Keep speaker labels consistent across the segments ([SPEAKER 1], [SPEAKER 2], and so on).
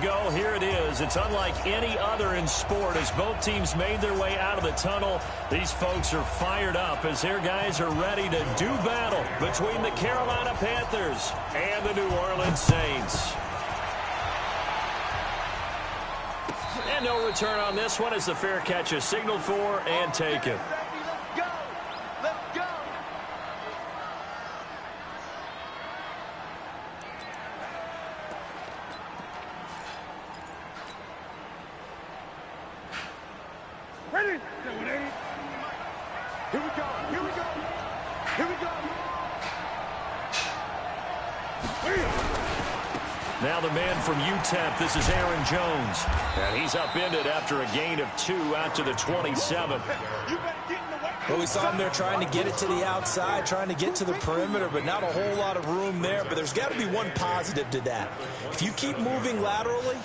[SPEAKER 1] Go, here it is. It's unlike any other in sport as both teams made their way out of the tunnel. These folks are fired up as their guys are ready to do battle between the Carolina Panthers and the New Orleans Saints. And no return on this one as the fair catch is signaled for and taken.
[SPEAKER 2] Ready? Here we go. Here we go. Here we go.
[SPEAKER 1] Now the man from UTEP, this is Aaron Jones. And he's upended after a gain of 2 out to the 27.
[SPEAKER 3] Well, we saw him there trying to get it to the outside, trying to get to the perimeter, but not a whole lot of room there. But there's got to be one positive to that. If you keep moving laterally,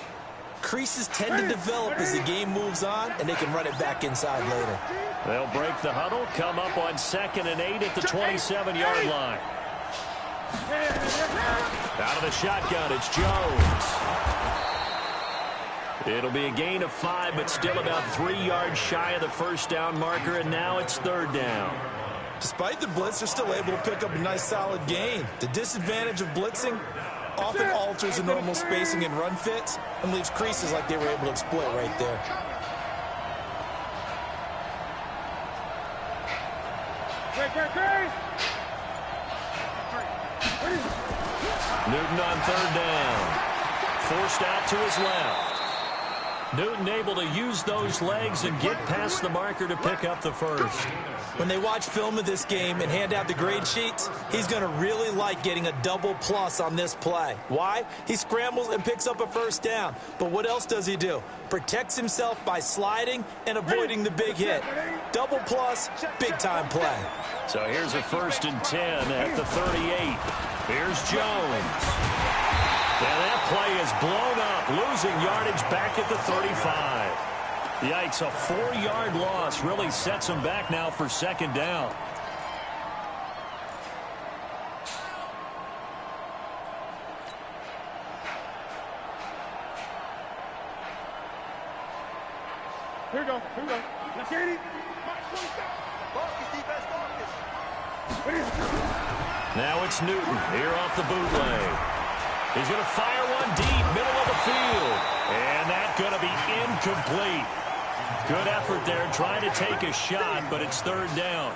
[SPEAKER 3] creases tend to develop as the game moves on, and they can run it back inside later.
[SPEAKER 1] They'll break the huddle, come up on 2nd and 8 at the 27-yard line. Out of the shotgun, it's Jones. It'll be a gain of 5, but still about 3 yards shy of the first down marker, and now it's 3rd down.
[SPEAKER 3] Despite the blitz, they're still able to pick up a nice solid gain. The disadvantage of blitzing often alters the normal spacing and run fits and leaves creases like they were able to exploit right there.
[SPEAKER 1] Newton on 3rd down. Forced out to his left. Newton able to use those legs and get past the marker to pick up the first.
[SPEAKER 3] When they watch film of this game and hand out the grade sheets, he's going to really like getting a double plus on this play. Why? He scrambles and picks up a first down. But what else does he do? Protects himself by sliding and avoiding the big hit. Double plus, big-time play.
[SPEAKER 1] So here's a 1st and 10 at the 38. Here's Jones. And that play is blown up, losing yardage back at the 35. Yikes, a 4-yard loss really sets him back now for 2nd down.
[SPEAKER 2] Here we go. Here we go. Let's get it.
[SPEAKER 1] Now it's Newton here off the bootleg. He's going to fire one deep, middle of the field. And that's going to be incomplete. Good effort there trying to take a shot, but it's 3rd down.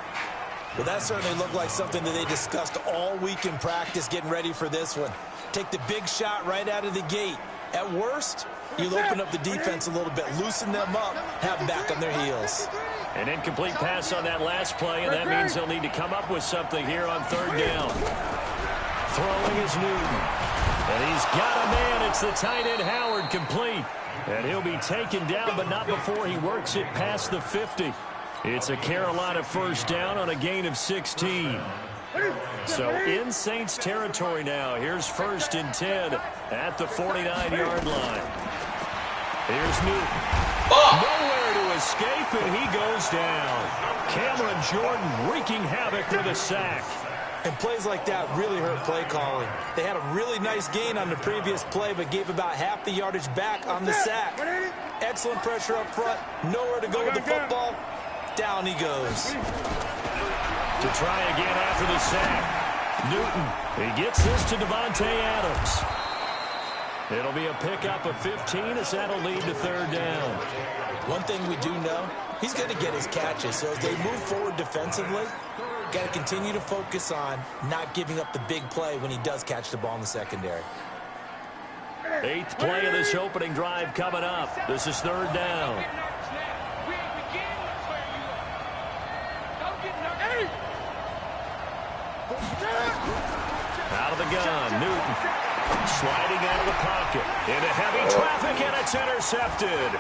[SPEAKER 3] Well, that certainly looked like something that they discussed all week in practice getting ready for this one. Take the big shot right out of the gate. At worst, you'll open up the defense a little bit, loosen them up, have them back on their heels.
[SPEAKER 1] An incomplete pass on that last play, and that means they'll need to come up with something here on 3rd down. Throwing is Newton. And he's got a man. It's the tight end Howard, complete. And he'll be taken down, but not before he works it past the 50. It's a Carolina first down on a gain of 16. So in Saints territory now. Here's 1st and 10 at the 49-yard line. Here's Newton. Nowhere to escape, and he goes down. Cameron Jordan wreaking havoc with a sack.
[SPEAKER 3] And plays like that really hurt play calling. They had a really nice gain on the previous play, but gave about half the yardage back on the sack. Excellent pressure up front. Nowhere to go with the football. Down he goes.
[SPEAKER 1] To try again after the sack. Newton, he gets this to Devontae Adams. It'll be a pickup of 15 as that'll lead to 3rd down.
[SPEAKER 3] One thing we do know, he's going to get his catches. So as they move forward defensively, got to continue to focus on not giving up the big play when he does catch the ball in the secondary.
[SPEAKER 1] 8th play of this opening drive coming up. This is 3rd down. Out of the gun, Newton sliding out of the pocket into heavy traffic, and it's intercepted.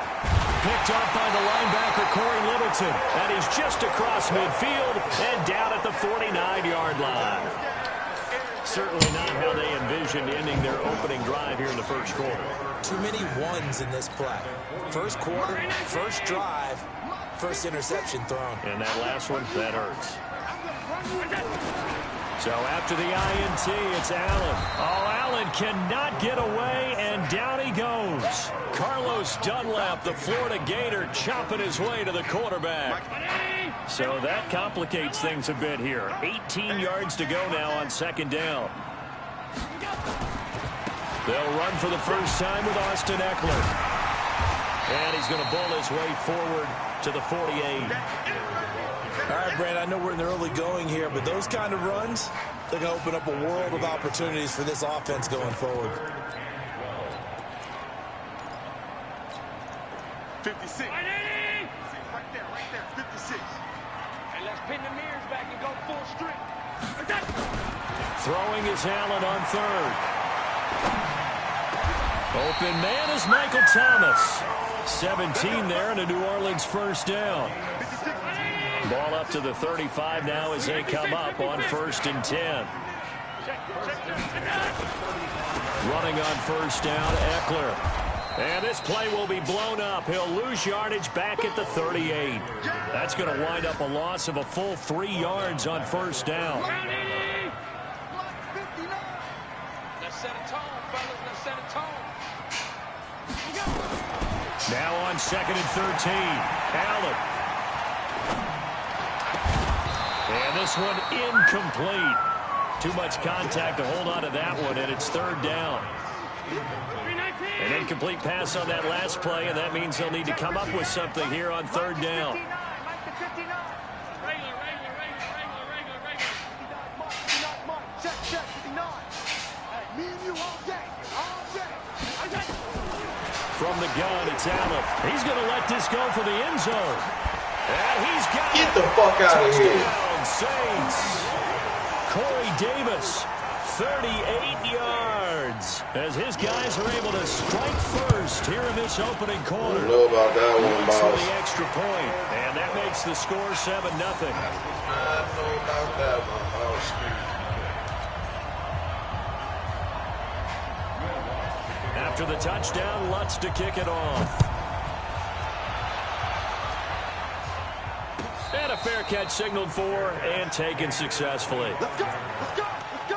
[SPEAKER 1] Picked up by the linebacker Corey Littleton, and he's just across midfield and down at the 49-yard line. Certainly not how they envisioned ending their opening drive here in the first quarter.
[SPEAKER 3] Too many ones in this play. First quarter, first drive, first interception thrown.
[SPEAKER 1] And that last one, that hurts. So after the INT, it's Allen. Oh, Allen cannot get away, and down he goes. Carlos Dunlap, the Florida Gator, chopping his way to the quarterback. So that complicates things a bit here. 18 yards to go now on second down. They'll run for the first time with Austin Eckler. And he's going to bull his way forward to the 48.
[SPEAKER 3] All right, Brand, I know we're in the early going here, but those kind of runs, they're going to open up a world of opportunities for this offense going forward.
[SPEAKER 2] 56. Right there, 56. And let's pin the mirrors back and go full strip.
[SPEAKER 1] Throwing is Allen on third. Open man is Michael Thomas. 17 there and a New Orleans first down. Ball up to the 35 now as they come up on 1st and 10. Running on first down, Eckler. And this play will be blown up. He'll lose yardage back at the 38. That's going to wind up a loss of a full 3 yards on first down.
[SPEAKER 2] Let's set a tone, fellas. Let's set a tone.
[SPEAKER 1] Now on 2nd and 13. Allen. And this one incomplete. Too much contact to hold on to that one, and it's 3rd down. An incomplete pass on that last play, and that means they'll need to come up with something here on 3rd down. From the gun, it's Allen. He's going to let this go for the end zone. And he's got
[SPEAKER 4] Get the fuck out of here.
[SPEAKER 1] Saints. Corey Davis, 38 yards. As his guys are able to strike first here in this opening quarter.
[SPEAKER 4] I don't know about that one,
[SPEAKER 1] For
[SPEAKER 4] boss.
[SPEAKER 1] the extra point, and that makes the score 7-0.
[SPEAKER 4] I don't know about that one, boss.
[SPEAKER 1] After the touchdown, Lutz to kick it off. And a fair catch signaled for and taken successfully.
[SPEAKER 2] Let's go, let's go, let's go.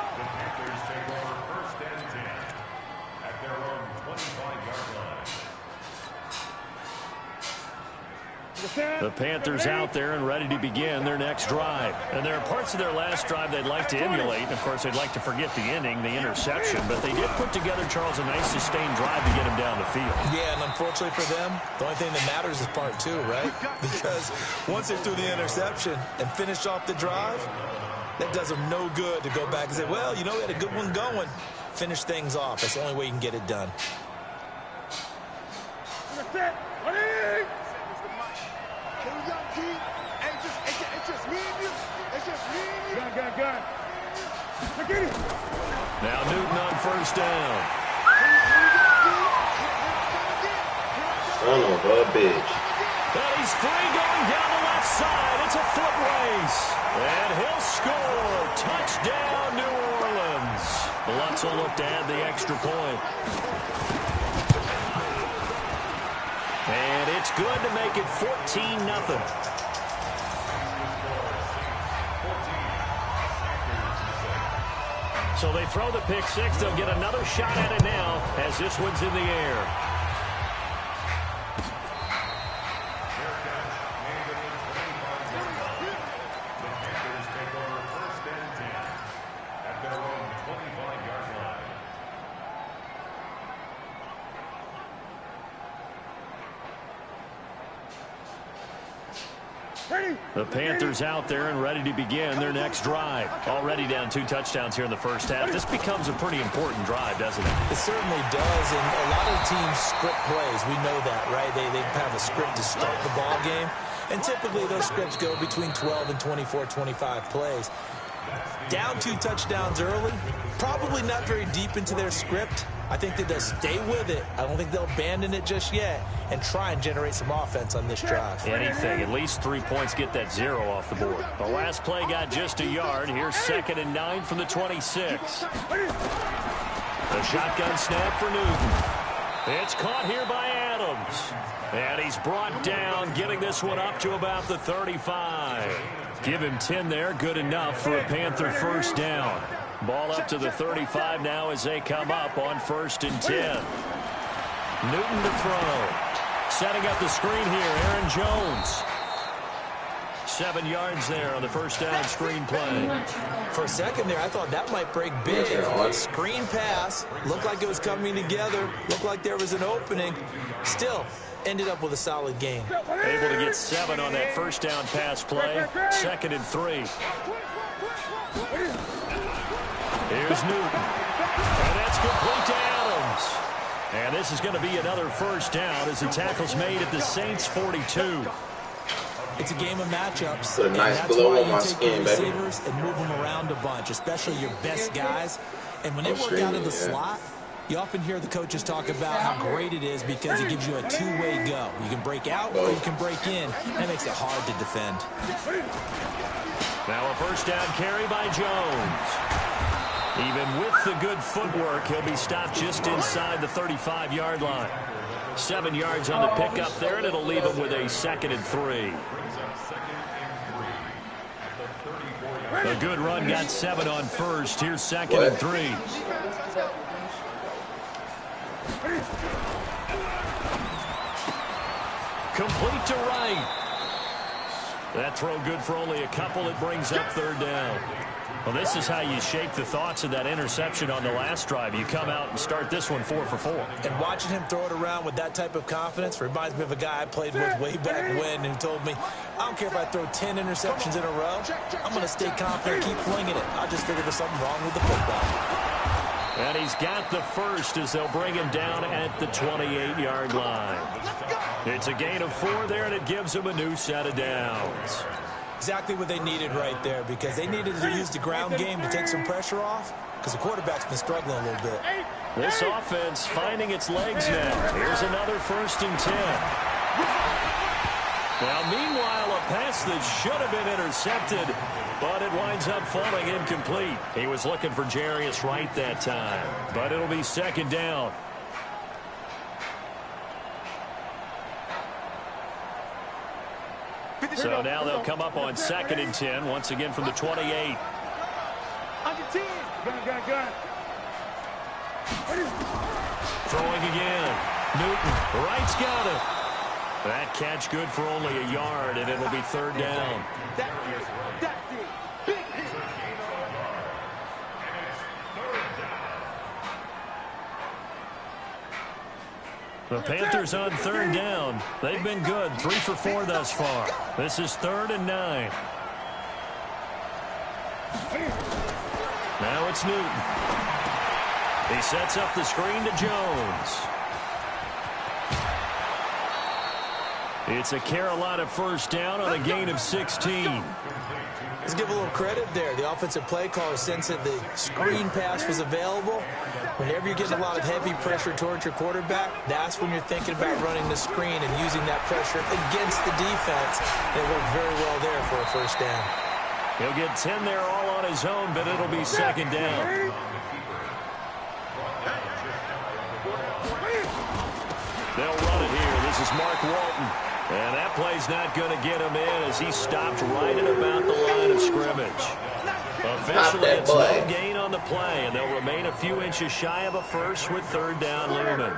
[SPEAKER 1] The Panthers out there and ready to begin their next drive. And there are parts of their last drive they'd like to emulate. And of course, they'd like to forget the inning, the interception. But they did put together, Charles, a nice sustained drive to get him down the field.
[SPEAKER 3] Yeah, and unfortunately for them, the only thing that matters is part 2, right? Because once they threw the interception and finished off the drive, that does them no good to go back and say, well, you know, we had a good one going. Finish things off. That's the only way you can get it done.
[SPEAKER 1] Now Newton on first down.
[SPEAKER 4] Son of a bitch.
[SPEAKER 1] And he's free going down the left side. It's a foot race. And he'll score. Touchdown, New Orleans. Lutz will look to add the extra point. And it's good to make it 14-0. So they throw the pick six. They'll get another shot at it now as this one's in the air. The Panthers out there and ready to begin their next drive. Already down 2 touchdowns here in the first half. This becomes a pretty important drive, doesn't it?
[SPEAKER 3] It certainly does, and a lot of teams script plays. We know that, right? They have a script to start the ball game, and typically those scripts go between 12 and 24, 25 plays. Down 2 touchdowns early, probably not very deep into their script. I think that they'll stay with it. I don't think they'll abandon it just yet and try and generate some offense on this drive.
[SPEAKER 1] Anything. At least 3 points get that 0 off the board. The last play got just a yard. Here's 2nd and 9 from the 26. The shotgun snap for Newton. It's caught here by Adams. And he's brought down, getting this one up to about the 35. Give him 10 there, good enough for a Panther first down. Ball up to the 35 now as they come up on 1st and 10. Newton to throw. Setting up the screen here, Aaron Jones. 7 yards there on the first down screen play.
[SPEAKER 3] For a second there, I thought that might break big. Screen pass. Looked like it was coming together. Looked like there was an opening. Still, ended up with a solid game.
[SPEAKER 1] Able to get 7 on that first down pass play. 2nd and 3. Here's Newton. And that's complete to Adams. And this is going to be another first down as the tackle's made at the Saints' 42.
[SPEAKER 3] It's a game of matchups.
[SPEAKER 4] Put a nice
[SPEAKER 3] and that's
[SPEAKER 4] glow
[SPEAKER 3] why
[SPEAKER 4] on my
[SPEAKER 3] you take
[SPEAKER 4] skin,
[SPEAKER 3] your
[SPEAKER 4] baby.
[SPEAKER 3] receivers and move them around a bunch, especially your best guys. And when they work out of the slot, you often hear the coaches talk about how great it is because it gives you a two-way go. You can break out or you can break in. That makes it hard to defend.
[SPEAKER 1] Now a first down carry by Jones. Even with the good footwork, he'll be stopped just inside the 35-yard line. 7 yards on the pickup there, and it'll leave him with a 2nd and 3. A good run, got 7 on first. Here's 2nd and 3. Complete to Wright. That throw good for only a couple. It brings up 3rd down. Well, this is how you shake the thoughts of that interception on the last drive. You come out and start this one 4 for 4.
[SPEAKER 3] And watching him throw it around with that type of confidence reminds me of a guy I played with way back when who told me, I don't care if I throw 10 interceptions in a row. I'm going to stay confident, keep flinging it. I just figured there's something wrong with the football.
[SPEAKER 1] And he's got the first as they'll bring him down at the 28-yard line. It's a gain of 4 there, and it gives him a new set of downs.
[SPEAKER 3] Exactly what they needed right there because they needed to use the ground game to take some pressure off because the quarterback's been struggling a little bit.
[SPEAKER 1] This offense finding its legs now. Here's another 1st and 10. Now, meanwhile, a pass that should have been intercepted, but it winds up falling incomplete. He was looking for Jarius Wright that time, but it'll be 2nd down. So now they'll come up on 2nd and 10, once again from the 28. Throwing again. Newton. Wright's got it. That catch good for only a yard, and it'll be 3rd down. The Panthers on 3rd down. They've been good. 3 for 4 thus far. This is 3rd and 9. Now it's Newton. He sets up the screen to Jones. It's a Carolina first down on a gain of 16.
[SPEAKER 3] Let's give a little credit there. The offensive play caller sensed that the screen pass was available. Whenever you're getting a lot of heavy pressure towards your quarterback, that's when you're thinking about running the screen and using that pressure against the defense. It worked very well there for a first down.
[SPEAKER 1] He'll get 10 there all on his own, but it'll be 2nd down. They'll run it here. This is Mark Walton. And that play's not going to get him in as he stopped right at about the line of scrimmage. Officially, it's no gain on the play, and they'll remain a few inches shy of a first with 3rd down looming.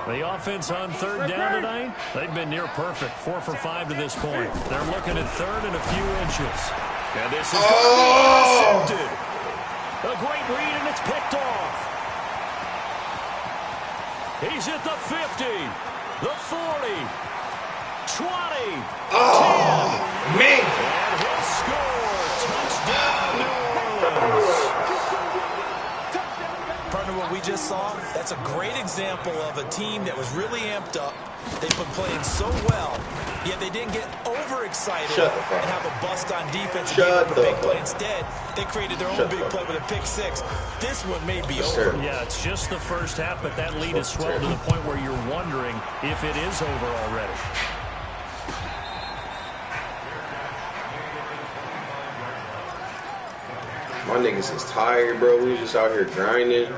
[SPEAKER 1] The offense on 3rd down tonight, they've been near perfect, 4 for 5 to this point. They're looking at 3rd and a few inches. And this is going to be intercepted. A great read, and it's picked off. He's at the 50, the 40, 20, 10.
[SPEAKER 4] Man.
[SPEAKER 1] And he'll score. Touchdown, New Orleans.
[SPEAKER 3] Partner, what we just saw, that's a great example of a team that was really amped up. They've been playing so well, yet they didn't get overexcited and have a bust on defense and give up a big play. Instead, they created their own big play with a pick 6. This one may be over.
[SPEAKER 1] Yeah, it's just the first half, but that lead is swelled to the point where you're wondering if it is over already.
[SPEAKER 4] My niggas is tired, bro. We just out here grinding.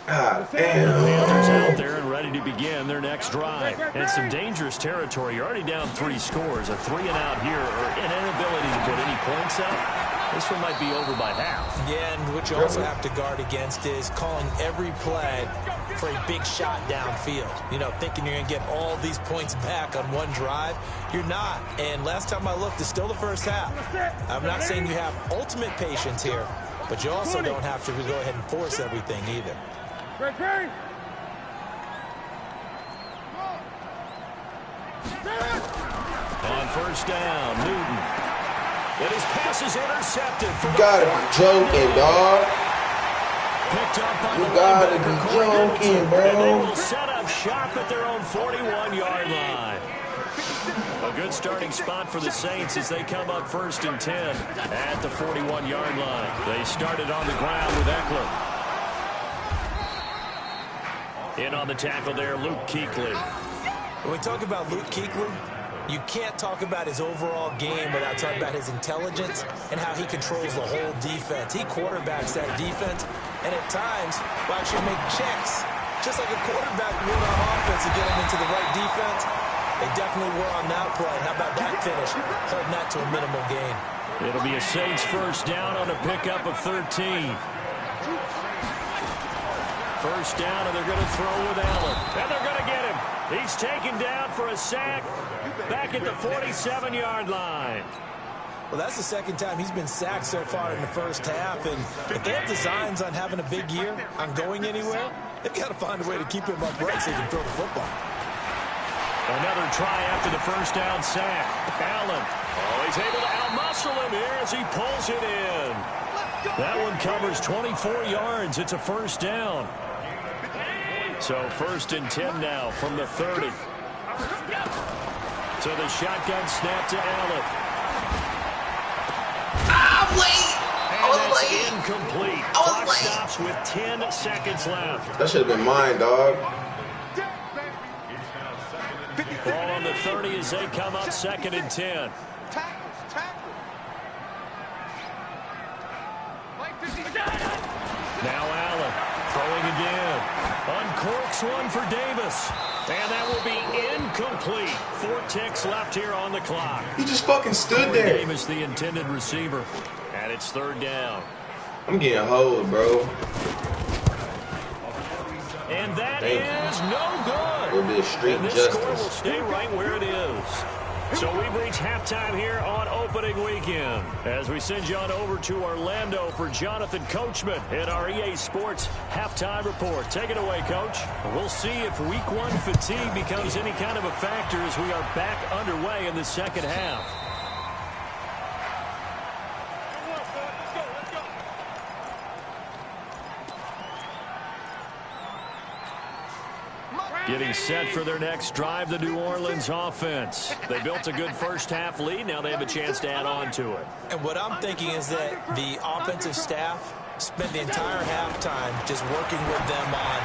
[SPEAKER 4] God
[SPEAKER 1] The Panthers out
[SPEAKER 4] damn.
[SPEAKER 1] there and ready to begin their next drive. And some dangerous territory. You're already down 3 scores. A 3-and-out here, or an inability to put any points up. This one might be over by half.
[SPEAKER 3] Yeah, and what you also have to guard against is calling every play for a big shot downfield. You know, thinking you're going to get all these points back on one drive. You're not. And last time I looked, it's still the first half. I'm not saying you have ultimate patience here, but you also don't have to go ahead and force everything either.
[SPEAKER 1] On first down, Newton. And his pass is intercepted.
[SPEAKER 4] You gotta be joking, dog.
[SPEAKER 1] Picked up by
[SPEAKER 4] You
[SPEAKER 1] the
[SPEAKER 4] gotta
[SPEAKER 1] linebacker,
[SPEAKER 4] be
[SPEAKER 1] Corey
[SPEAKER 4] joking,
[SPEAKER 1] Middleton.
[SPEAKER 4] bro.
[SPEAKER 1] And they will set up shop at their own 41-yard line. A good starting spot for the Saints as they come up 1st and 10 at the 41-yard line. They started on the ground with Eckler. In on the tackle there, Luke Kuechly.
[SPEAKER 3] When we talk about Luke Kuechly, you can't talk about his overall game without talking about his intelligence and how he controls the whole defense. He quarterbacks that defense, and at times will actually make checks, just like a quarterback would on offense to get him into the right defense. They definitely were on that play. How about that finish? Holding that to a minimal gain.
[SPEAKER 1] It'll be a Saints first down on a pickup of 13. First down, and they're going to throw with Allen. And they're going to get him. He's taken down for a sack back at the 47-yard line.
[SPEAKER 3] Well, that's the second time he's been sacked so far in the first half. And if they have designs on having a big year, on going anywhere, they've got to find a way to keep him upright so he can throw the football.
[SPEAKER 1] Another try after the first down sack. Allen. Oh, he's able to outmuscle him here as he pulls it in. That one covers 24 yards. It's a first down. So 1st and 10 now from the 30. So the shotgun snap to Allen. And that's incomplete. Clock stops with 10 seconds left.
[SPEAKER 4] That should have been mine, dog.
[SPEAKER 1] Ball on the 30 as they come up 2nd and 10. Now Allen throwing again. Uncorks one for Davis. And that will be incomplete. 4 ticks left here on the clock.
[SPEAKER 4] He just fucking stood there.
[SPEAKER 1] Davis, the intended receiver. And it's 3rd down.
[SPEAKER 4] I'm getting hold, bro.
[SPEAKER 1] And that is no good.
[SPEAKER 4] It'll be a street
[SPEAKER 1] And this
[SPEAKER 4] justice.
[SPEAKER 1] score will stay right where it is. So we've reached halftime here on opening weekend as we send you on over to Orlando for Jonathan Coachman in our EA Sports halftime report. Take it away, Coach. We'll see if week 1 fatigue becomes any kind of a factor as we are back underway in the second half. Getting set for their next drive, the New Orleans offense. They built a good first half lead. Now they have a chance to add on to it.
[SPEAKER 3] And what I'm thinking is that the offensive staff spent the entire halftime just working with them on,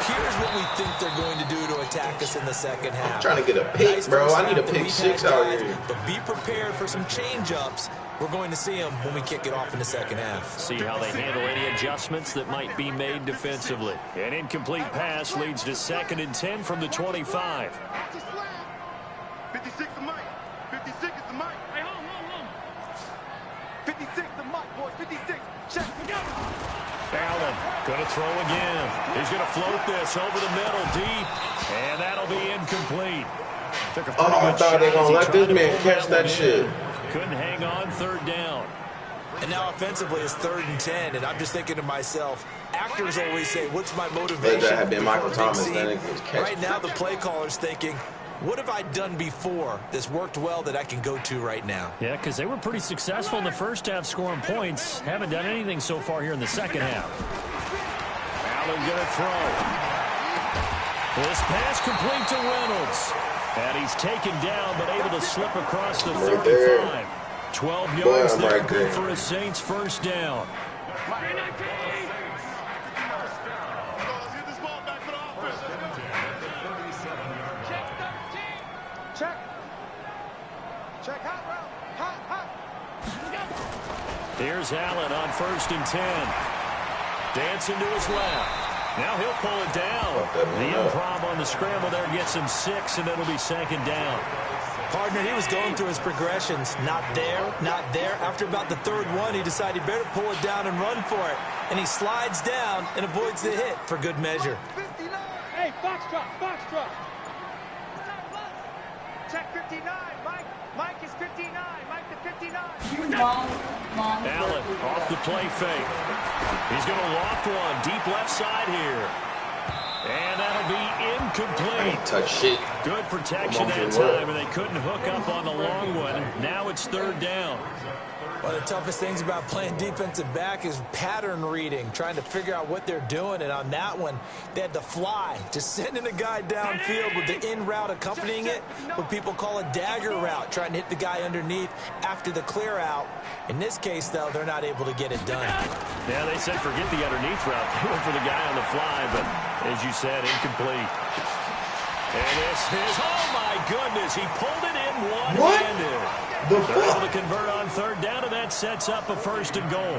[SPEAKER 3] here's what we think they're going to do to attack us in the second half.
[SPEAKER 4] I'm trying to get a pick,
[SPEAKER 3] Nice
[SPEAKER 4] bro.
[SPEAKER 3] first
[SPEAKER 4] I need a
[SPEAKER 3] half that
[SPEAKER 4] pick
[SPEAKER 3] we've
[SPEAKER 4] 6
[SPEAKER 3] had,
[SPEAKER 4] out
[SPEAKER 3] guys,
[SPEAKER 4] here.
[SPEAKER 3] But be prepared for some change-ups. We're going to see them when we kick it off in the second half.
[SPEAKER 1] See how they handle any adjustments that might be made defensively. An incomplete pass leads to 2nd and 10 from the 25.
[SPEAKER 2] 56 to Mike. 56 is the Mike. Hey, hold. 56 to Mike, boys. 56. Check. We got him.
[SPEAKER 1] Allen going to throw again. He's going to float this over the middle deep. And that'll be incomplete. Took a pretty
[SPEAKER 4] I
[SPEAKER 1] good
[SPEAKER 4] thought they
[SPEAKER 1] shot
[SPEAKER 4] gonna
[SPEAKER 1] as he
[SPEAKER 4] let this
[SPEAKER 1] tried to
[SPEAKER 4] man
[SPEAKER 1] pull
[SPEAKER 4] catch that
[SPEAKER 1] one
[SPEAKER 4] shit.
[SPEAKER 1] in. Couldn't hang on 3rd down.
[SPEAKER 3] And now offensively it's 3rd and 10, and I'm just thinking to myself, actors always say, what's my motivation?
[SPEAKER 4] Let that have been
[SPEAKER 3] before
[SPEAKER 4] Michael
[SPEAKER 3] a big
[SPEAKER 4] Thomas,
[SPEAKER 3] scene?
[SPEAKER 4] then it was catch.
[SPEAKER 3] Right now the play caller's thinking, what have I done before that's worked well that I can go to right now?
[SPEAKER 1] Yeah, because they were pretty successful in the first half scoring points. Haven't done anything so far here in the second half. Allen going to throw. This pass complete to Reynolds. And he's taken down, but able to slip across the 35. 12 yards there, good for a Saints first down.
[SPEAKER 2] Check. Hot.
[SPEAKER 1] Here's Allen on 1st and 10. Dancing to his left. Now he'll pull it down. The improv on the scramble there gets him 6, and it'll be 2nd down.
[SPEAKER 3] Partner, he was going through his progressions. Not there, not there. After about the 3rd one, he decided he better pull it down and run for it. And he slides down and avoids the hit for good measure.
[SPEAKER 2] Hey, Foxtrot, Foxtrot. Check 59, Mike. Mike is 59. Mike the 59.
[SPEAKER 1] Allen off the play fake. He's going to loft one deep left side here. And that'll be incomplete.
[SPEAKER 4] Touch shit.
[SPEAKER 1] Good protection that time, and they couldn't hook up on the long one. Now it's 3rd down.
[SPEAKER 3] One of the toughest things about playing defensive back is pattern reading, trying to figure out what they're doing. And on that one, they had to fly, just sending a guy downfield with the in route accompanying it, what people call a dagger route, trying to hit the guy underneath after the clear out. In this case, though, they're not able to get it done.
[SPEAKER 1] Yeah, they said forget the underneath route. They went for the guy on the fly, but as you said, incomplete. And this is, oh my goodness, he pulled it in one-handed. They're able to convert on 3rd down, and that sets up a 1st and goal.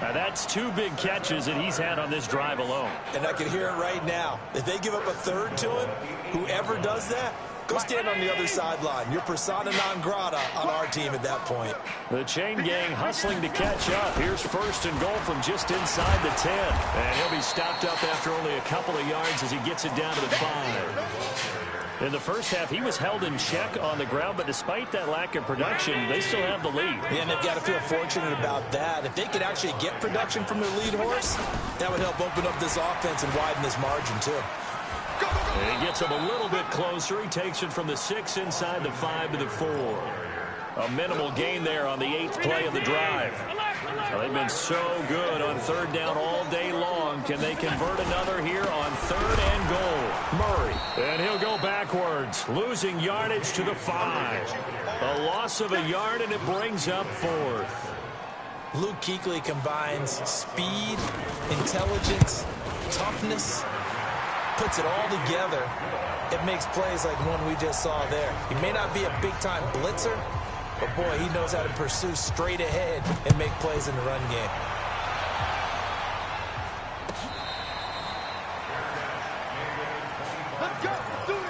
[SPEAKER 1] Now that's 2 big catches that he's had on this drive alone.
[SPEAKER 3] And I can hear it right now. If they give up a 3rd to him, whoever does that, go stand on the other sideline. You're persona non grata on our team at that point.
[SPEAKER 1] The chain gang hustling to catch up. Here's 1st and goal from just inside the 10. And he'll be stopped up after only a couple of yards as he gets it down to the 5. In the first half, he was held in check on the ground, but despite that lack of production, they still have the lead.
[SPEAKER 3] Yeah, and they've got to feel fortunate about that. If they could actually get production from their lead horse, that would help open up this offense and widen this margin, too.
[SPEAKER 1] And he gets him a little bit closer. He takes it from the 6 inside the 5 to the 4. A minimal gain there on the 8th play of the drive. Well, they've been so good on 3rd down all day long. Can they convert another here on 3rd and goal? Murray. And he'll go backwards, losing yardage to the 5. A loss of a yard, and it brings up 4th.
[SPEAKER 3] Luke Kuechly combines speed, intelligence, toughness, puts it all together. It makes plays like one we just saw there. He may not be a big-time blitzer, but, boy, he knows how to pursue straight ahead and make plays in the run game.
[SPEAKER 2] Let's go. Let's do it.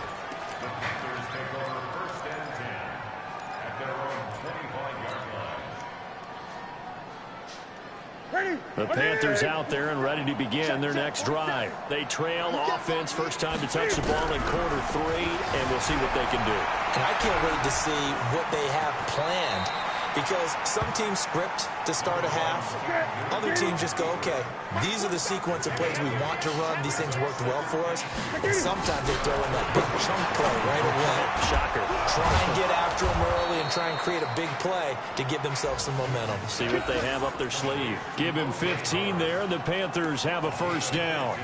[SPEAKER 1] The Panthers out there and ready to begin their next drive. They trail offense, first time to touch the ball in quarter 3, and we'll see what they can do.
[SPEAKER 3] And I can't wait to see what they have planned, because some teams script to start a half. Other teams just go, okay, these are the sequence of plays we want to run. These things worked well for us. And sometimes they throw in that big chunk play right away.
[SPEAKER 1] Shocker.
[SPEAKER 3] Try and get after them early and try and create a big play to give themselves some momentum.
[SPEAKER 1] See what they have up their sleeve. Give him 15 there, and the Panthers have a 1st down.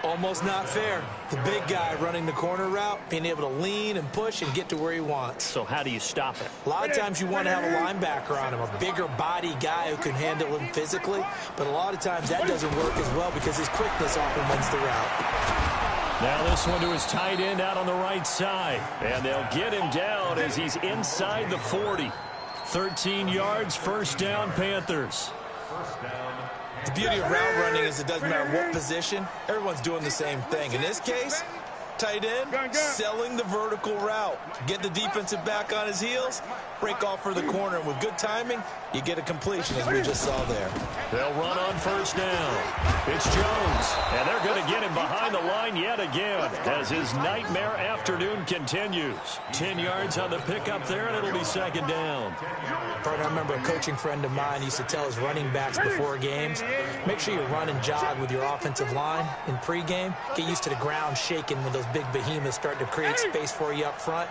[SPEAKER 3] Almost not fair. The big guy running the corner route, being able to lean and push and get to where he wants.
[SPEAKER 1] So how do you stop it?
[SPEAKER 3] A lot of times you want to have a linebacker on him, a bigger body guy who can handle him physically, but a lot of times that doesn't work as well because his quickness often wins the route.
[SPEAKER 1] Now this one to his tight end out on the right side, and they'll get him down as he's inside the 40. 13 yards, 1st down, Panthers.
[SPEAKER 3] The beauty of route running is it doesn't matter what position, everyone's doing the same thing. In this case, tight end, selling the vertical route. Get the defensive back on his heels, break off for the corner, and with good timing, you get a completion as we just saw there.
[SPEAKER 1] They'll run on 1st down. It's Jones, and they're going to get him behind the line yet again as his nightmare afternoon continues. 10 yards on the pickup there, and it'll be 2nd down.
[SPEAKER 3] I remember a coaching friend of mine used to tell his running backs before games, make sure you run and jog with your offensive line in pregame. Get used to the ground shaking when those big behemoths start to create space for you up front.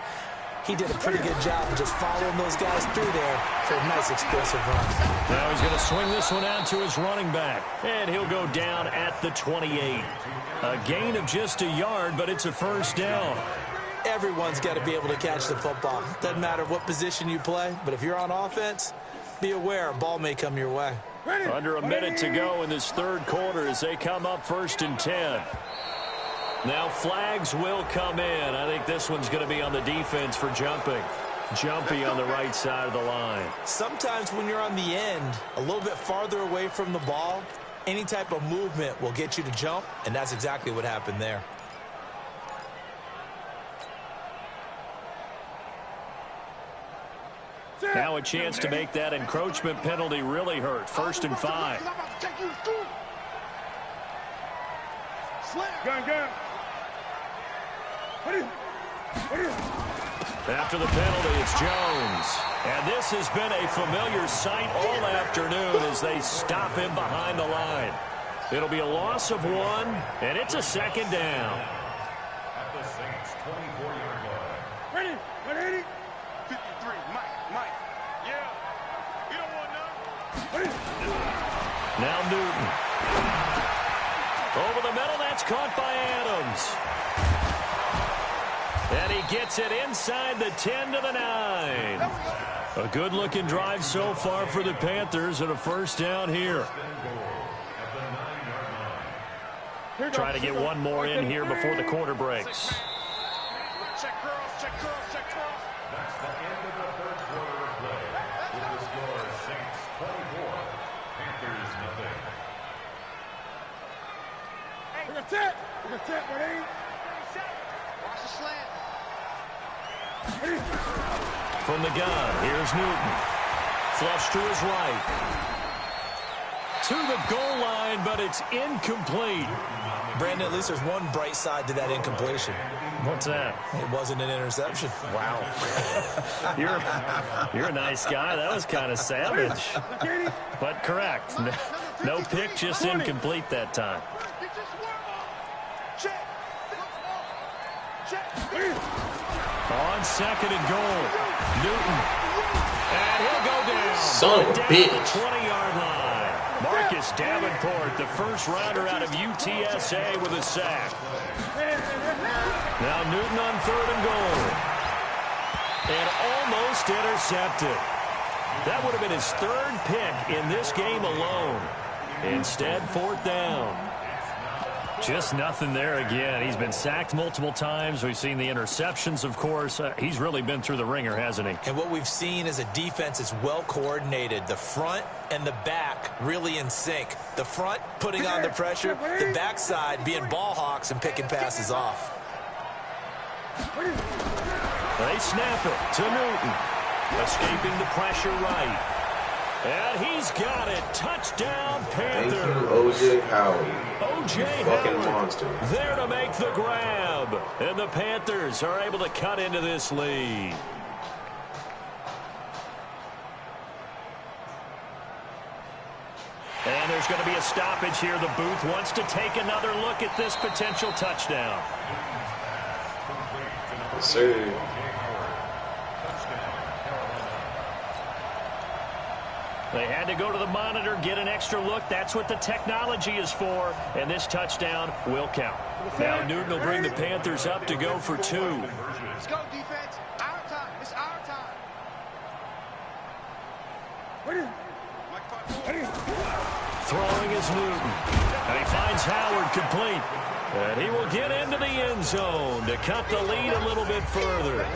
[SPEAKER 3] He did a pretty good job of just following those guys through there for a nice explosive run.
[SPEAKER 1] Now he's going to swing this one out to his running back, and he'll go down at the 28. A gain of just a yard, but it's a 1st down.
[SPEAKER 3] Everyone's got to be able to catch the football. Doesn't matter what position you play, but if you're on offense, be aware a ball may come your way.
[SPEAKER 1] Under a minute to go in this 3rd quarter as they come up 1st and 10. Now flags will come in. I think this one's going to be on the defense for jumping. Jumpy on the right side of the line.
[SPEAKER 3] Sometimes when you're on the end, a little bit farther away from the ball, Any type of movement will get you to jump, and that's exactly what happened there.
[SPEAKER 1] Now a chance to make that encroachment penalty really hurt. 1st and 5. After the penalty, it's Jones. And this has been a familiar sight all afternoon as they stop him behind the line. It'll be a loss of 1, and it's a 2nd down.
[SPEAKER 5] At the Saints' 24-yard line.
[SPEAKER 2] Ready? 53, Mike. Yeah. You don't want none.
[SPEAKER 1] Now Newton. Over the middle, that's caught by Adams. And he gets it inside the 10 to the 9. A good-looking drive so far for the Panthers and a 1st down here. Try to get one more in here before the quarter breaks.
[SPEAKER 2] Check curls, check curls, check curls.
[SPEAKER 5] That's the end of the 3rd quarter of play. With the score, Saints 24, Panthers nothing.
[SPEAKER 2] We're going to tap, buddy. Watch the slant.
[SPEAKER 1] From the gun, here's Newton. Flush to his right. To the goal line, but it's incomplete.
[SPEAKER 3] Brandon, at least there's one bright side to that incompletion.
[SPEAKER 1] What's that?
[SPEAKER 3] It wasn't an interception.
[SPEAKER 1] Wow. You're a nice guy. That was kind of savage. But correct. No pick, just incomplete that time. On 2nd and goal, Newton. And he'll go down.
[SPEAKER 4] Son of a bitch.
[SPEAKER 1] 20-yard line. Marcus Davenport, the first rounder out of UTSA with a sack. Now Newton on 3rd and goal. And almost intercepted. That would have been his 3rd pick in this game alone. Instead, 4th down. Just nothing there again. He's been sacked multiple times. We've seen the interceptions, of course. He's really been through the ringer, hasn't he?
[SPEAKER 3] And what we've seen is a defense that's well coordinated. The front and the back really in sync. The front putting on the pressure, the backside being ball hawks and picking passes off.
[SPEAKER 1] They snap it to Newton. Escaping the pressure right. And he's got it. Touchdown, Panthers.
[SPEAKER 4] Thank you, O.J. Howard.
[SPEAKER 1] O.J.
[SPEAKER 4] Fucking
[SPEAKER 1] Howard
[SPEAKER 4] monster.
[SPEAKER 1] there to make the grab. And the Panthers are able to cut into this lead. And there's going to be a stoppage here. The booth wants to take another look at this potential touchdown.
[SPEAKER 4] Yes, sir.
[SPEAKER 1] They had to go to the monitor, get an extra look. That's what the technology is for. And this touchdown will count. Now Newton will bring the Panthers up to go for 2.
[SPEAKER 2] Let's go, defense. Our time. It's our time.
[SPEAKER 1] Throwing is Newton. And he finds Howard complete. And he will get into the end zone to cut the lead a little bit further.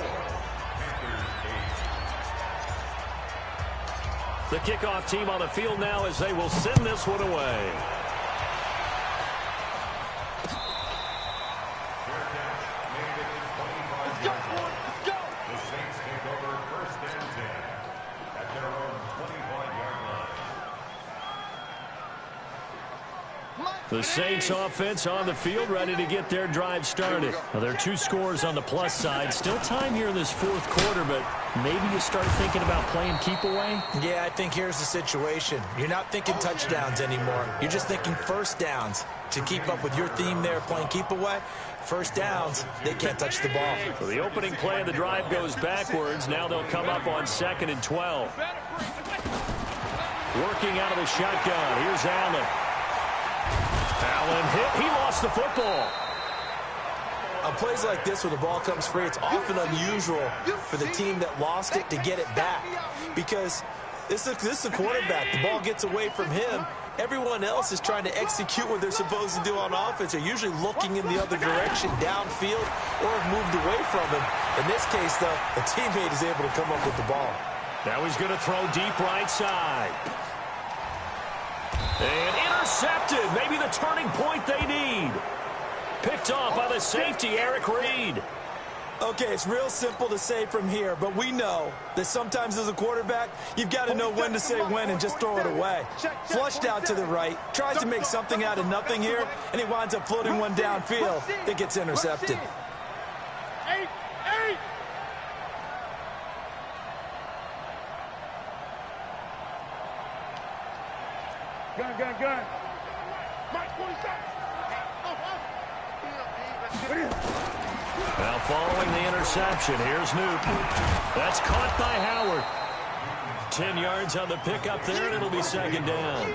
[SPEAKER 1] The kickoff team on the field now as they will send this one away.
[SPEAKER 2] Let's go. Let's go.
[SPEAKER 5] The Saints take over 1st and 10 at their own 25-yard line.
[SPEAKER 1] The Saints offense on the field, ready to get their drive started. Now, there are 2 scores on the plus side. Still time here in this 4th quarter, but maybe you start thinking about playing keep away?
[SPEAKER 3] Yeah, I think here's the situation. You're not thinking touchdowns anymore. You're just thinking 1st downs. To keep up with your theme there, playing keep away, 1st downs, they can't touch the ball.
[SPEAKER 1] So the opening play of the drive goes backwards. Now they'll come up on 2nd and 12. Working out of the shotgun. Here's Allen. Allen hit. He lost the football.
[SPEAKER 3] On plays like this where the ball comes free, it's often unusual for the team that lost it to get it back. Because this is a quarterback. The ball gets away from him. Everyone else is trying to execute what they're supposed to do on offense. They're usually looking in the other direction, downfield, or have moved away from him. In this case, though, a teammate is able to come up with the ball.
[SPEAKER 1] Now he's going to throw deep right side. And Intercepted. Maybe the turning point they need. Picked off by the safety, Eric Reed.
[SPEAKER 3] Okay, it's real simple to say from here, but we know that sometimes as a quarterback, you've got to know when to say when and just throw it away. Flushed out to the right, tries to make something out of nothing here, and he winds up floating one downfield that gets intercepted.
[SPEAKER 2] Gun. Mike, 27.
[SPEAKER 1] Now following the interception, here's Newton. That's caught by Howard. 10 yards on the pickup there, and it'll be second down.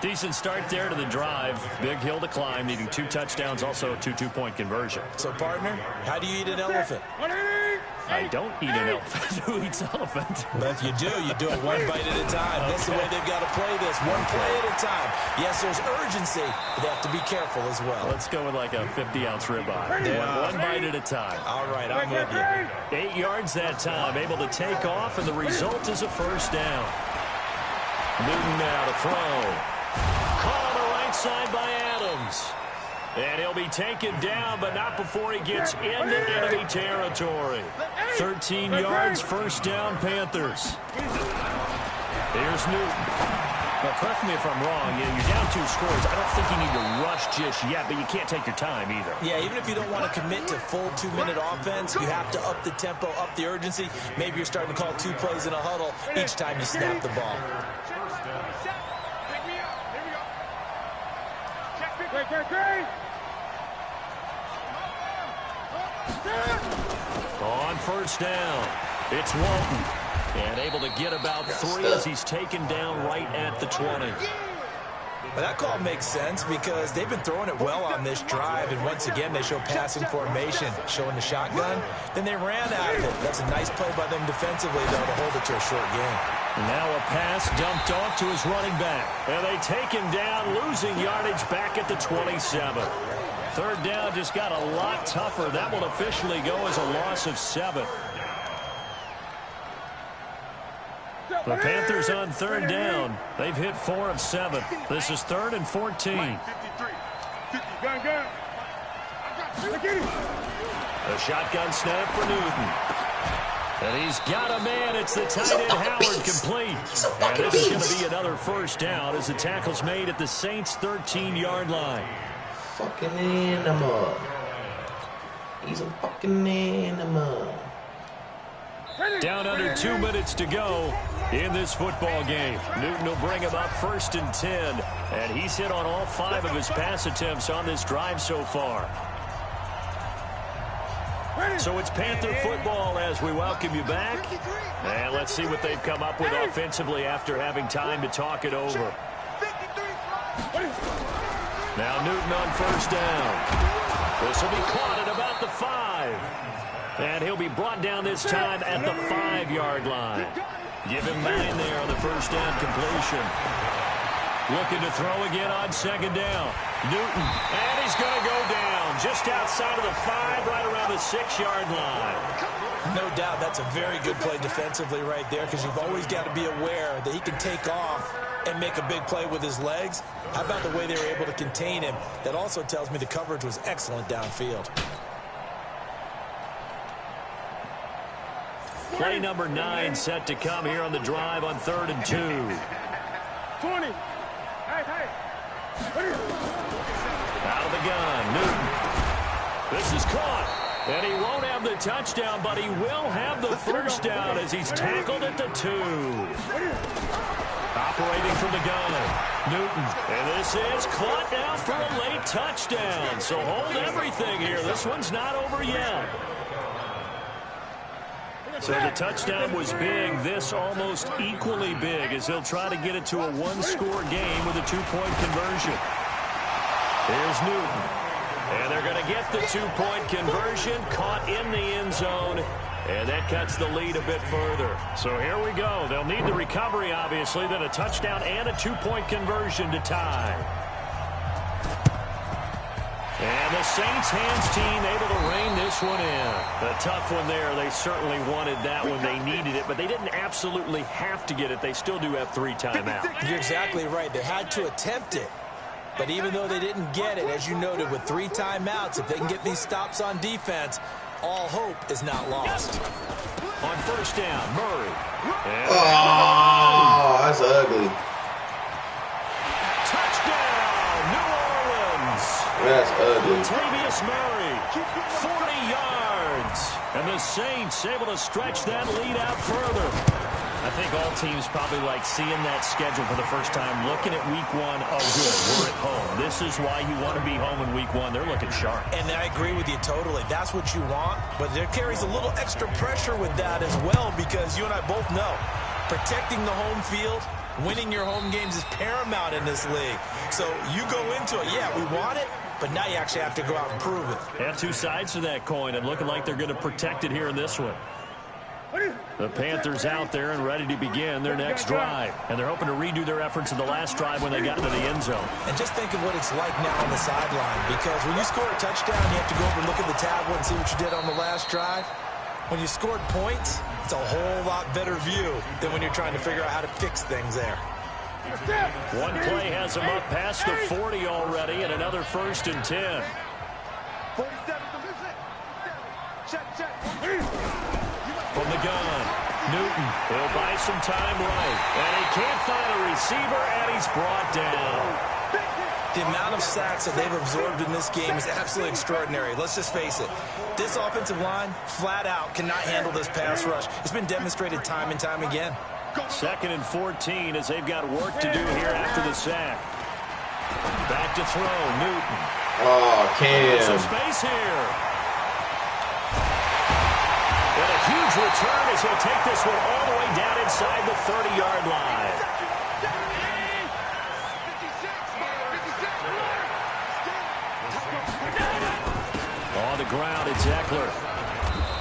[SPEAKER 1] Decent start there to the drive. Big hill to climb, needing 2 touchdowns, also a 2-2-point conversion.
[SPEAKER 3] So, partner, how do you eat an elephant?
[SPEAKER 1] I don't eat an elephant. Who eats elephant?
[SPEAKER 3] But if you do it one bite at a time. That's the way they've got to play this, one play at a time. Yes, there's urgency, but they have to be careful as well.
[SPEAKER 1] Let's go with like a 50-ounce ribeye. Yeah. One bite at a time.
[SPEAKER 3] All right, I'm with you.
[SPEAKER 1] 8 yards that time, able to take off, and the result is a first down. Newton now to throw. Caught on the right side by Adams. And he'll be taken down, but not before he gets into enemy territory. 13 yards, first down, Panthers. Here's Newton. Now, correct me if I'm wrong. You're down 2 scores. I don't think you need to rush just yet, but you can't take your time either.
[SPEAKER 3] Yeah, even if you don't want to commit to full 2-minute offense, you have to up the tempo, up the urgency. Maybe you're starting to call 2 plays in a huddle each time you snap the ball.
[SPEAKER 2] Great.
[SPEAKER 1] On first down, it's Walton. And able to get about 3 as he's taken down right at the 20.
[SPEAKER 3] But that call makes sense because they've been throwing it well on this drive, and once again they show passing formation, showing the shotgun. Then they ran out of it. That's a nice play by them defensively, though, to hold it to a short game.
[SPEAKER 1] Now a pass dumped off to his running back. And they take him down, losing yardage back at the 27. Third down just got a lot tougher. That will officially go as a loss of 7. The Panthers on third down. They've hit 4 of 7. This is 3rd and 14. A shotgun snap for Newton. And he's got a man. It's the tight end Howard complete. And this is going to be another first down as the tackle's made at the Saints' 13-yard line.
[SPEAKER 4] Fucking animal. He's a fucking animal.
[SPEAKER 1] Down under 2 minutes to go in this football game. Newton will bring him up 1st and 10. And he's hit on all 5 of his pass attempts on this drive so far. So it's Panther football as we welcome you back. And let's see what they've come up with offensively after having time to talk it over. Now Newton on first down. This will be caught at about the 5. And he'll be brought down this time at the 5-yard line. Give him 9 there on the first down completion. Looking to throw again on second down. Newton, and he's going to go down just outside of the 5, right around the 6-yard line.
[SPEAKER 3] No doubt that's a very good play defensively right there because you've always got to be aware that he can take off and make a big play with his legs. How about the way they were able to contain him? That also tells me the coverage was excellent downfield.
[SPEAKER 1] Play number 9 set to come here on the drive on 3rd and 2.
[SPEAKER 2] 20.
[SPEAKER 1] Out of the gun, Newton. This is caught. And he won't have the touchdown, but he will have the first down as he's tackled at the 2. Operating from the gun, Newton. And this is caught now for a late touchdown. So hold everything here. This one's not over yet. So the touchdown was big. This almost equally big as they'll try to get it to a 1-score game with a 2-point conversion. Here's Newton. And they're going to get the 2-point conversion, caught in the end zone, and that cuts the lead a bit further. So here we go. They'll need the recovery, obviously, then a touchdown and a 2-point conversion to tie. And the Saints hands team able to rein this one in. A tough one there. They certainly wanted that one. They needed it, but they didn't absolutely have to get it. They still do have 3 timeouts.
[SPEAKER 3] You're exactly right. They had to attempt it. But even though they didn't get it, as you noted, with 3 timeouts, if they can get these stops on defense, all hope is not lost.
[SPEAKER 1] On first down, Murray.
[SPEAKER 4] Oh, that's ugly.
[SPEAKER 1] Touchdown, New Orleans.
[SPEAKER 4] That's ugly.
[SPEAKER 1] Latavius Murray, 40 yards. And the Saints able to stretch that lead out further. I think all teams probably like seeing that schedule for the first time, looking at week 1. Oh, good, we're at home. This is why you want to be home in week 1. They're looking sharp.
[SPEAKER 3] And I agree with you totally. That's what you want. But there carries a little extra pressure with that as well, because you and I both know protecting the home field, winning your home games is paramount in this league. So you go into it, yeah, we want it, but now you actually have to go out and prove it.
[SPEAKER 1] Yeah, 2 sides to that coin, and looking like they're going to protect it here in this one. The Panthers out there and ready to begin their next drive. And they're hoping to redo their efforts in the last drive when they got into the end zone.
[SPEAKER 3] And just think of what it's like now on the sideline, because when you score a touchdown, you have to go over and look at the tablet and see what you did on the last drive. When you scored points, it's a whole lot better view than when you're trying to figure out how to fix things there.
[SPEAKER 1] One play has them up past the 40 already, and another 1st and 10.
[SPEAKER 2] 47. Check.
[SPEAKER 1] From the gun, Newton, he'll buy some time right. And he can't find a receiver, and he's brought down.
[SPEAKER 3] The amount of sacks that they've absorbed in this game is absolutely extraordinary. Let's just face it. This offensive line, flat out, cannot handle this pass rush. It's been demonstrated time and time again.
[SPEAKER 1] 2nd and 14 as they've got work to do here after the sack. Back to throw, Newton.
[SPEAKER 4] Oh,
[SPEAKER 1] Some
[SPEAKER 4] Cam.
[SPEAKER 1] space here. And a huge return as he'll take this one all the way down inside the 30-yard line. On the ground, it's Eckler.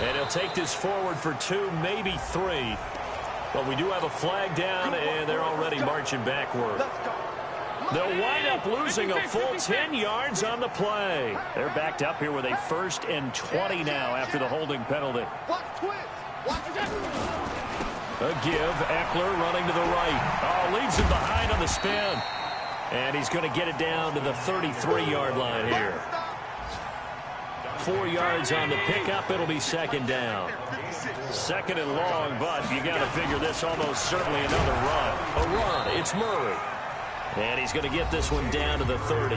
[SPEAKER 1] And he'll take this forward for 2, maybe 3. But we do have a flag down, and they're already marching backward. They'll wind up losing a full 10 yards on the play. They're backed up here with a 1st and 20 now after the holding penalty. A give, Eckler running to the right. Oh, leaves him behind on the spin. And he's going to get it down to the 33-yard line here. 4 yards on the pickup. It'll be 2nd down. 2nd and long, but you got to figure this almost certainly another run. A run. It's Murray. And he's going to get this one down to the 30.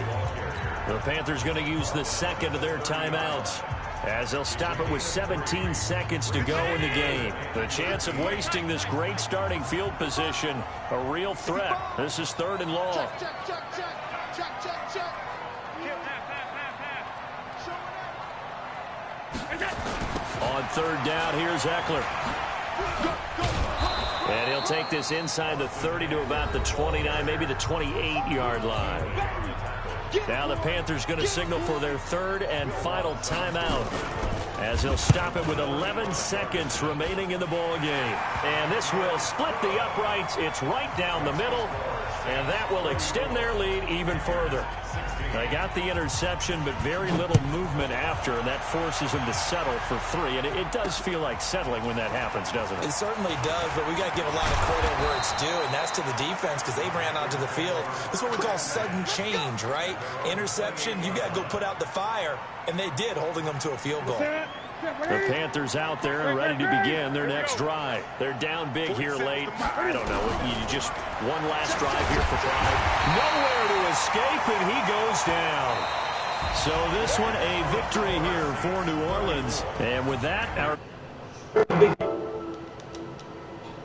[SPEAKER 1] The Panthers going to use the 2nd of their timeouts, as they'll stop it with 17 seconds to go in the game. The chance of wasting this great starting field position, a real threat. This is 3rd and long. On 3rd down, here's Eckler. And he'll take this inside the 30 to about the 29, maybe the 28-yard line. Now the Panthers going to signal for their 3rd and final timeout, as he'll stop it with 11 seconds remaining in the ball game. And this will split the uprights. It's right down the middle, and that will extend their lead even further. They got the interception, but very little movement after, and that forces them to settle for 3. And it does feel like settling when that happens, doesn't it?
[SPEAKER 3] It certainly does, but we got to give a lot of credit where it's due, and that's to the defense, because they ran onto the field. This is what we call sudden change, right? Interception, you got to go put out the fire, and they did, holding them to a field goal.
[SPEAKER 1] The Panthers out there and ready to begin their next drive. They're down big here late. I don't know. You just one last drive here for pride. Nowhere to escape, and he goes down. So this one a victory here for New Orleans. And with that, our